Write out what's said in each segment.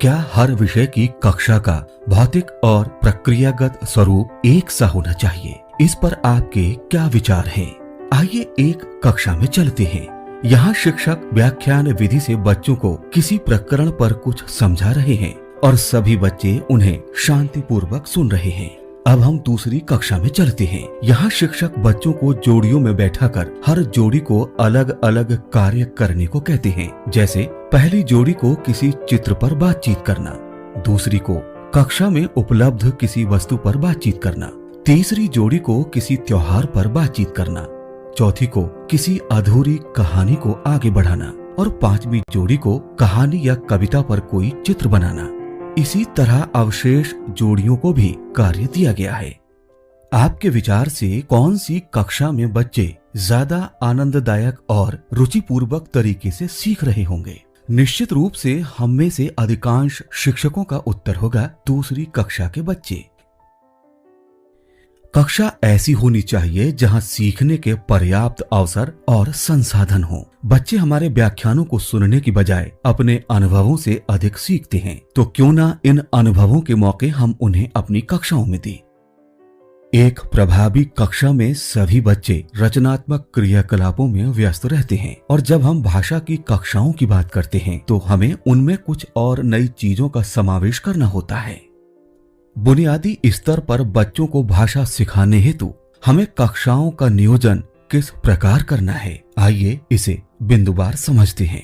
क्या हर विषय की कक्षा का भौतिक और प्रक्रियागत स्वरूप एक सा होना चाहिए? इस पर आपके क्या विचार हैं? आइए एक कक्षा में चलते हैं। यहाँ शिक्षक व्याख्यान विधि से बच्चों को किसी प्रकरण पर कुछ समझा रहे हैं और सभी बच्चे उन्हें शांतिपूर्वक सुन रहे हैं। अब हम दूसरी कक्षा में चलते हैं। यहाँ शिक्षक बच्चों को जोड़ियों में बैठाकर हर जोड़ी को अलग अलग कार्य करने को कहते हैं। जैसे पहली जोड़ी को किसी चित्र पर बातचीत करना, दूसरी को कक्षा में उपलब्ध किसी वस्तु पर बातचीत करना, तीसरी जोड़ी को किसी त्योहार पर बातचीत करना, चौथी को किसी अधूरी कहानी को आगे बढ़ाना और पांचवी जोड़ी को कहानी या कविता पर कोई चित्र बनाना। इसी तरह अवशेष जोड़ियों को भी कार्य दिया गया है। आपके विचार से कौन सी कक्षा में बच्चे ज्यादा आनंददायक और रुचिपूर्वक तरीके से सीख रहे होंगे? निश्चित रूप से हम में से अधिकांश शिक्षकों का उत्तर होगा दूसरी कक्षा के बच्चे। कक्षा ऐसी होनी चाहिए जहां सीखने के पर्याप्त अवसर और संसाधन हो। बच्चे हमारे व्याख्यानों को सुनने की बजाय अपने अनुभवों से अधिक सीखते हैं, तो क्यों ना इन अनुभवों के मौके हम उन्हें अपनी कक्षाओं में दें। एक प्रभावी कक्षा में सभी बच्चे रचनात्मक क्रियाकलापों में व्यस्त रहते हैं और जब हम भाषा की कक्षाओं की बात करते हैं तो हमें उनमें कुछ और नई चीजों का समावेश करना होता है। बुनियादी स्तर पर बच्चों को भाषा सिखाने हेतु हमें कक्षाओं का नियोजन किस प्रकार करना है, आइए इसे बिंदुवार समझते हैं।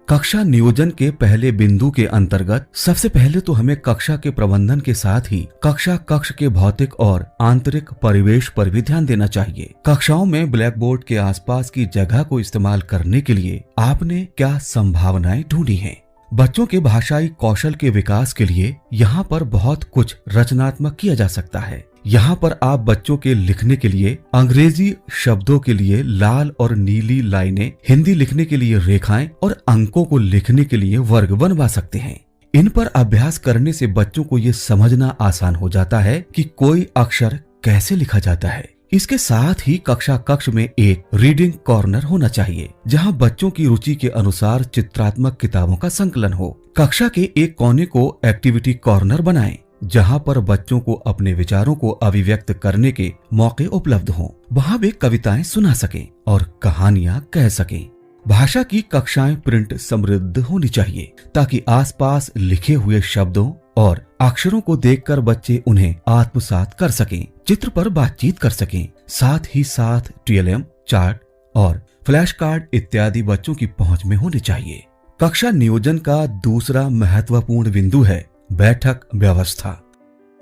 कक्षा नियोजन के पहले बिंदु के अंतर्गत सबसे पहले तो हमें कक्षा के प्रबंधन के साथ ही कक्षा कक्ष के भौतिक और आंतरिक परिवेश पर भी ध्यान देना चाहिए। कक्षाओं में ब्लैक बोर्ड के आसपास की जगह को इस्तेमाल करने के लिए आपने क्या संभावनाएं ढूंढी हैं? बच्चों के भाषाई कौशल के विकास के लिए यहाँ पर बहुत कुछ रचनात्मक किया जा सकता है। यहाँ पर आप बच्चों के लिखने के लिए अंग्रेजी शब्दों के लिए लाल और नीली लाइनें, हिंदी लिखने के लिए रेखाएं और अंकों को लिखने के लिए वर्ग बनवा सकते हैं। इन पर अभ्यास करने से बच्चों को ये समझना आसान हो जाता है कि कोई अक्षर कैसे लिखा जाता है। इसके साथ ही कक्षा कक्ष में एक रीडिंग कॉर्नर होना चाहिए जहां बच्चों की रुचि के अनुसार चित्रात्मक किताबों का संकलन हो। कक्षा के एक कोने को एक्टिविटी कॉर्नर बनाएं जहां पर बच्चों को अपने विचारों को अभिव्यक्त करने के मौके उपलब्ध हों। वहां वे कविताएं सुना सकें और कहानियां कह सकें। भाषा की कक्षाएं प्रिंट समृद्ध होनी चाहिए ताकि आसपास लिखे हुए शब्दों और अक्षरों को देखकर बच्चे उन्हें आत्मसात कर सकें, चित्र पर बातचीत कर सकें। साथ ही साथ टीएलएम, चार्ट और फ्लैश कार्ड इत्यादि बच्चों की पहुंच में होने चाहिए। कक्षा नियोजन का दूसरा महत्वपूर्ण बिंदु है बैठक व्यवस्था।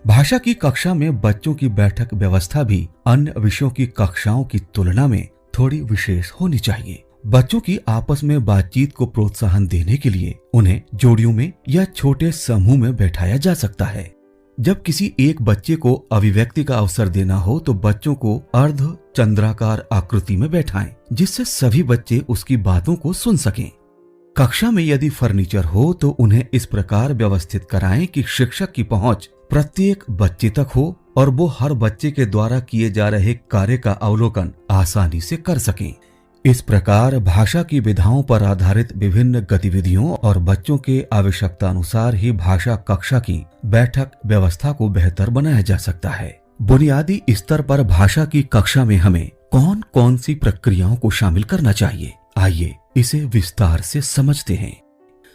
भाषा की कक्षा में बच्चों की बैठक व्यवस्था भी अन्य विषयों की कक्षाओं की तुलना में थोड़ी विशेष होनी चाहिए। बच्चों की आपस में बातचीत को प्रोत्साहन देने के लिए उन्हें जोड़ियों में या छोटे समूह में बैठाया जा सकता है। जब किसी एक बच्चे को अभिव्यक्ति का अवसर देना हो तो बच्चों को अर्ध चंद्राकार आकृति में बैठाएं जिससे सभी बच्चे उसकी बातों को सुन सकें। कक्षा में यदि फर्नीचर हो तो उन्हें इस प्रकार व्यवस्थित कराएं कि शिक्षक की पहुंच प्रत्येक बच्चे तक हो और वो हर बच्चे के द्वारा किए जा रहे कार्य का अवलोकन आसानी से कर सकें। इस प्रकार भाषा की विधाओं पर आधारित विभिन्न गतिविधियों और बच्चों के आवश्यकता अनुसार ही भाषा कक्षा की बैठक व्यवस्था को बेहतर बनाया जा सकता है। बुनियादी स्तर पर भाषा की कक्षा में हमें कौन कौन सी प्रक्रियाओं को शामिल करना चाहिए, आइए इसे विस्तार से समझते हैं।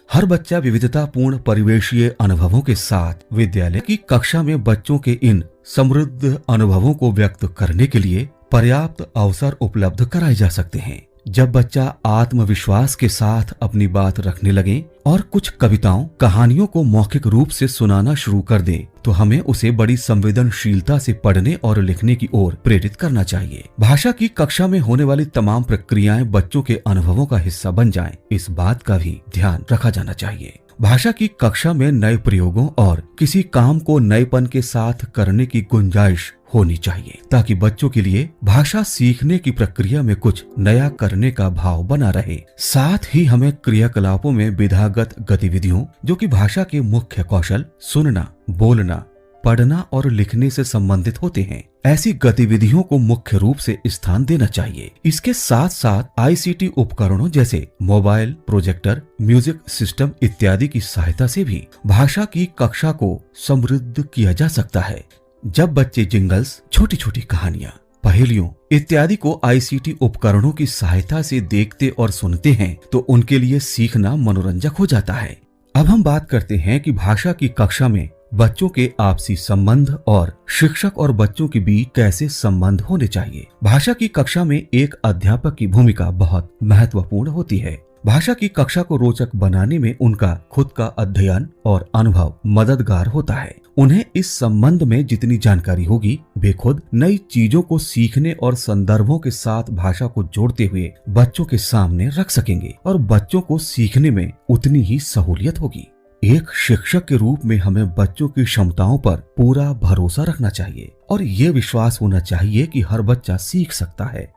हर बच्चा विविधतापूर्ण परिवेशीय अनुभवों के साथ विद्यालय की कक्षा में बच्चों के इन समृद्ध अनुभवों को व्यक्त करने के लिए पर्याप्त अवसर उपलब्ध कराए जा सकते हैं। जब बच्चा आत्मविश्वास के साथ अपनी बात रखने लगे और कुछ कविताओं, कहानियों को मौखिक रूप से सुनाना शुरू कर दे तो हमें उसे बड़ी संवेदनशीलता से पढ़ने और लिखने की ओर प्रेरित करना चाहिए। भाषा की कक्षा में होने वाली तमाम प्रक्रियाएं बच्चों के अनुभवों का हिस्सा बन जाएं, इस बात का भी ध्यान रखा जाना चाहिए। भाषा की कक्षा में नए प्रयोगों और किसी काम को नएपन के साथ करने की गुंजाइश होनी चाहिए ताकि बच्चों के लिए भाषा सीखने की प्रक्रिया में कुछ नया करने का भाव बना रहे। साथ ही हमें क्रियाकलापों में विधागत गतिविधियों जो कि भाषा के मुख्य कौशल सुनना, बोलना, पढ़ना और लिखने से संबंधित होते हैं। ऐसी गतिविधियों को मुख्य रूप से स्थान देना चाहिए। इसके साथ साथ आईसीटी उपकरणों जैसे मोबाइल, प्रोजेक्टर, म्यूजिक सिस्टम इत्यादि की सहायता से भी भाषा की कक्षा को समृद्ध किया जा सकता है। जब बच्चे जिंगल्स, छोटी छोटी कहानियां, पहेलियों इत्यादि को आईसीटी उपकरणों की सहायता से देखते और सुनते हैं तो उनके लिए सीखना मनोरंजक हो जाता है। अब हम बात करते हैं कि भाषा की कक्षा में बच्चों के आपसी संबंध और शिक्षक और बच्चों के बीच कैसे संबंध होने चाहिए। भाषा की कक्षा में एक अध्यापक की भूमिका बहुत महत्वपूर्ण होती है। भाषा की कक्षा को रोचक बनाने में उनका खुद का अध्ययन और अनुभव मददगार होता है। उन्हें इस संबंध में जितनी जानकारी होगी, वे खुद नई चीजों को सीखने और संदर्भों के साथ भाषा को जोड़ते हुए बच्चों के सामने रख सकेंगे और बच्चों को सीखने में उतनी ही सहूलियत होगी। एक शिक्षक के रूप में हमें बच्चों की क्षमताओं पर पूरा भरोसा रखना चाहिए और ये विश्वास होना चाहिए कि हर बच्चा सीख सकता है।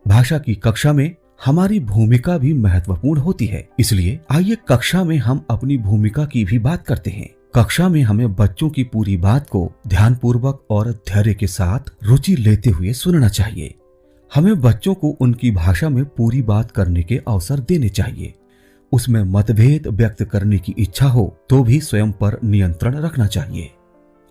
भाषा की कक्षा में हमारी भूमिका भी महत्वपूर्ण होती है, इसलिए आइए कक्षा में हम अपनी भूमिका की भी बात करते हैं। कक्षा में हमें बच्चों की पूरी बात को ध्यानपूर्वक और धैर्य के साथ रुचि लेते हुए सुनना चाहिए। हमें बच्चों को उनकी भाषा में पूरी बात करने के अवसर देने चाहिए। उसमें मतभेद व्यक्त करने की इच्छा हो तो भी स्वयं पर नियंत्रण रखना चाहिए।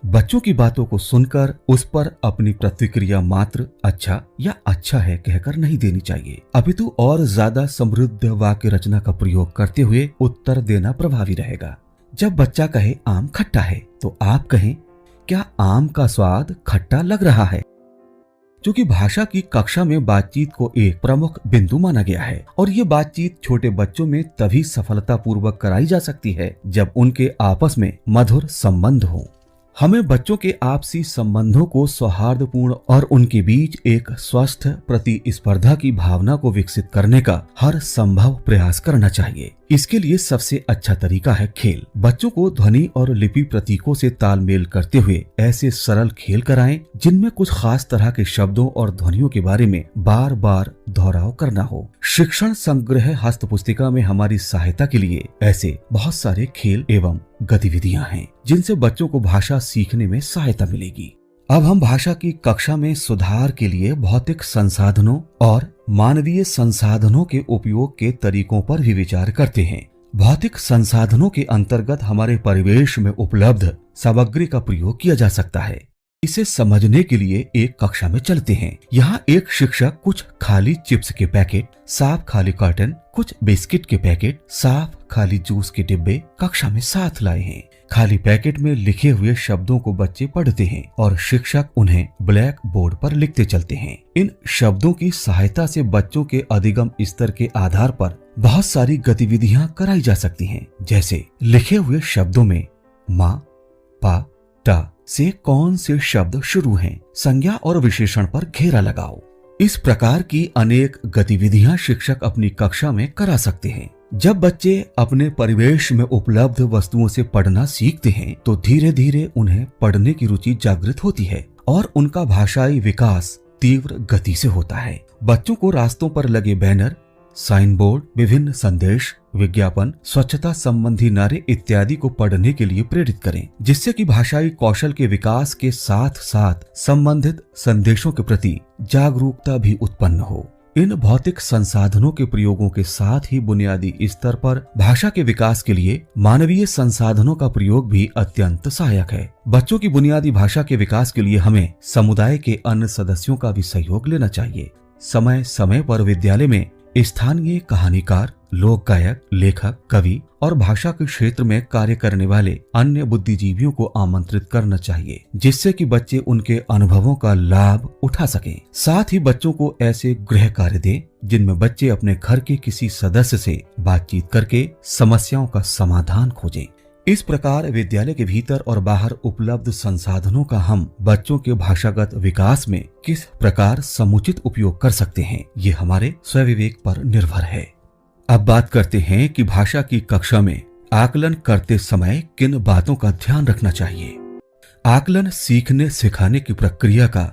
बच्चों की बातों को सुनकर उस पर अपनी प्रतिक्रिया मात्र अच्छा या अच्छा है कहकर नहीं देनी चाहिए, अपितु और ज्यादा समृद्ध वाक्य रचना का प्रयोग करते हुए उत्तर देना प्रभावी रहेगा। जब बच्चा कहे आम खट्टा है तो आप कहें क्या आम का स्वाद खट्टा लग रहा है, क्योंकि भाषा की कक्षा में बातचीत को एक प्रमुख बिंदु माना गया है और ये बातचीत छोटे बच्चों में तभी सफलतापूर्वक कराई जा सकती है जब उनके आपस में मधुर संबंध हो। हमें बच्चों के आपसी संबंधों को सौहार्दपूर्ण और उनके बीच एक स्वस्थ प्रतिस्पर्धा की भावना को विकसित करने का हर संभव प्रयास करना चाहिए। इसके लिए सबसे अच्छा तरीका है खेल। बच्चों को ध्वनि और लिपि प्रतीकों से तालमेल करते हुए ऐसे सरल खेल कराएं जिनमें कुछ खास तरह के शब्दों और ध्वनियों के बारे में बार बार दोहराव करना हो। शिक्षण संग्रह हस्त पुस्तिका में हमारी सहायता के लिए ऐसे बहुत सारे खेल एवं गतिविधियां हैं जिनसे बच्चों को भाषा सीखने में सहायता मिलेगी। अब हम भाषा की कक्षा में सुधार के लिए भौतिक संसाधनों और मानवीय संसाधनों के उपयोग के तरीकों पर भी विचार करते हैं। भौतिक संसाधनों के अंतर्गत हमारे परिवेश में उपलब्ध सामग्री का प्रयोग किया जा सकता है। इसे समझने के लिए एक कक्षा में चलते हैं। यहाँ एक शिक्षक कुछ खाली चिप्स के पैकेट, साफ खाली कार्टन, कुछ बिस्किट के पैकेट, साफ खाली जूस के डिब्बे कक्षा में साथ लाए हैं। खाली पैकेट में लिखे हुए शब्दों को बच्चे पढ़ते हैं और शिक्षक उन्हें ब्लैक बोर्ड पर लिखते चलते हैं। इन शब्दों की सहायता से बच्चों के अधिगम स्तर के आधार पर बहुत सारी गतिविधियां कराई जा सकती हैं, जैसे लिखे हुए शब्दों में माँ, पा, टा से कौन से शब्द शुरू हैं, संज्ञा और विशेषण पर घेरा लगाओ। इस प्रकार की अनेक गतिविधियां शिक्षक अपनी कक्षा में करा सकते हैं। जब बच्चे अपने परिवेश में उपलब्ध वस्तुओं से पढ़ना सीखते हैं तो धीरे धीरे उन्हें पढ़ने की रुचि जागृत होती है और उनका भाषाई विकास तीव्र गति से होता है। बच्चों को रास्तों पर लगे बैनर, साइन बोर्ड, विभिन्न संदेश, विज्ञापन, स्वच्छता संबंधी नारे इत्यादि को पढ़ने के लिए प्रेरित करें, जिससे कि भाषाई कौशल के विकास के साथ साथ संबंधित संदेशों के प्रति जागरूकता भी उत्पन्न हो। इन भौतिक संसाधनों के प्रयोगों के साथ ही बुनियादी स्तर पर भाषा के विकास के लिए मानवीय संसाधनों का प्रयोग भी अत्यंत सहायक है। बच्चों की बुनियादी भाषा के विकास के लिए हमें समुदाय के अन्य सदस्यों का भी सहयोग लेना चाहिए। समय समय पर विद्यालय में स्थानीय कहानीकार, लोक गायक, लेखक, कवि और भाषा के क्षेत्र में कार्य करने वाले अन्य बुद्धिजीवियों को आमंत्रित करना चाहिए, जिससे कि बच्चे उनके अनुभवों का लाभ उठा सकें। साथ ही बच्चों को ऐसे गृह कार्य दें जिनमें बच्चे अपने घर के किसी सदस्य से बातचीत करके समस्याओं का समाधान खोजें। इस प्रकार विद्यालय के भीतर और बाहर उपलब्ध संसाधनों का हम बच्चों के भाषागत विकास में किस प्रकार समुचित उपयोग कर सकते हैं, ये हमारे स्वविवेक पर निर्भर है। अब बात करते हैं कि भाषा की कक्षा में आकलन करते समय किन बातों का ध्यान रखना चाहिए। आकलन सीखने सिखाने की प्रक्रिया का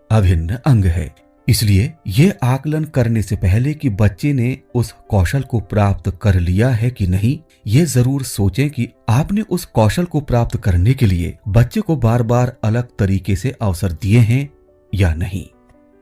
अभिन्न अंग है। इसलिए ये आकलन करने से पहले कि बच्चे ने उस कौशल को प्राप्त कर लिया है कि नहीं, ये जरूर सोचें कि आपने उस कौशल को प्राप्त करने के लिए बच्चे को बार बार अलग तरीके से अवसर दिए हैं या नहीं।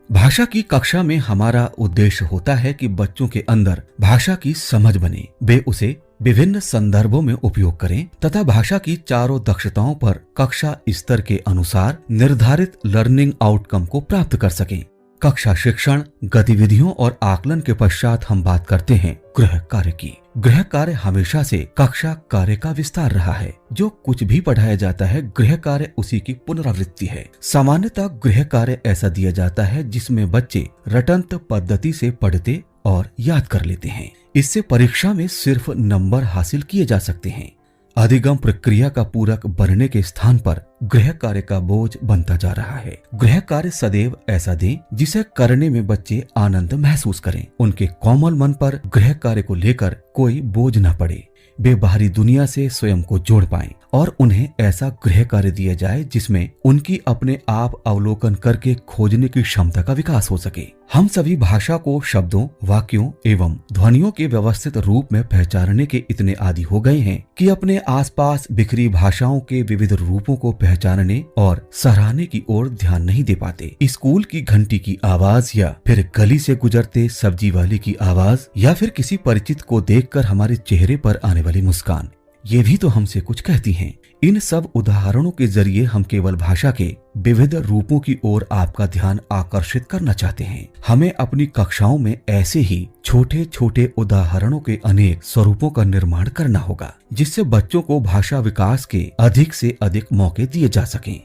भाषा की कक्षा में हमारा उद्देश्य होता है कि बच्चों के अंदर भाषा की समझ बने, वे उसे विभिन्न संदर्भों में उपयोग करें तथा भाषा की चारों दक्षताओं पर कक्षा स्तर के अनुसार निर्धारित लर्निंग आउटकम को प्राप्त कर सकें। कक्षा शिक्षण, गतिविधियों और आकलन के पश्चात हम बात करते हैं गृह कार्य की। गृह कार्य हमेशा से कक्षा कार्य का विस्तार रहा है। जो कुछ भी पढ़ाया जाता है, गृह कार्य उसी की पुनरावृत्ति है। सामान्यतः गृह कार्य ऐसा दिया जाता है जिसमें बच्चे रटंत पद्धति से पढ़ते और याद कर लेते हैं। इससे परीक्षा में सिर्फ नंबर हासिल किए जा सकते हैं। अधिगम प्रक्रिया का पूरक बनने के स्थान पर गृह कार्य का बोझ बनता जा रहा है। गृह कार्य सदैव ऐसा दें जिसे करने में बच्चे आनंद महसूस करें। उनके कोमल मन पर गृह कार्य को लेकर कोई बोझ न पड़े। वे बाहरी दुनिया से स्वयं को जोड़ पाएं और उन्हें ऐसा गृह कार्य दिया जाए जिसमें उनकी अपने आप अवलोकन करके खोजने की क्षमता का विकास हो सके। हम सभी भाषा को शब्दों, वाक्यों एवं ध्वनियों के व्यवस्थित रूप में पहचानने के इतने आदी हो गए हैं कि अपने आसपास बिखरी भाषाओं के विविध रूपों को पहचानने और सराहने की ओर ध्यान नहीं दे पाते। स्कूल की घंटी की आवाज या फिर गली से गुजरते सब्जी वाले की आवाज या फिर किसी परिचित को देखकर हमारे चेहरे पर आने वाली मुस्कान, ये भी तो हमसे कुछ कहती हैं। इन सब उदाहरणों के जरिए हम केवल भाषा के विविध रूपों की ओर आपका ध्यान आकर्षित करना चाहते हैं। हमें अपनी कक्षाओं में ऐसे ही छोटे छोटे उदाहरणों के अनेक स्वरूपों का निर्माण करना होगा जिससे बच्चों को भाषा विकास के अधिक से अधिक मौके दिए जा सकें।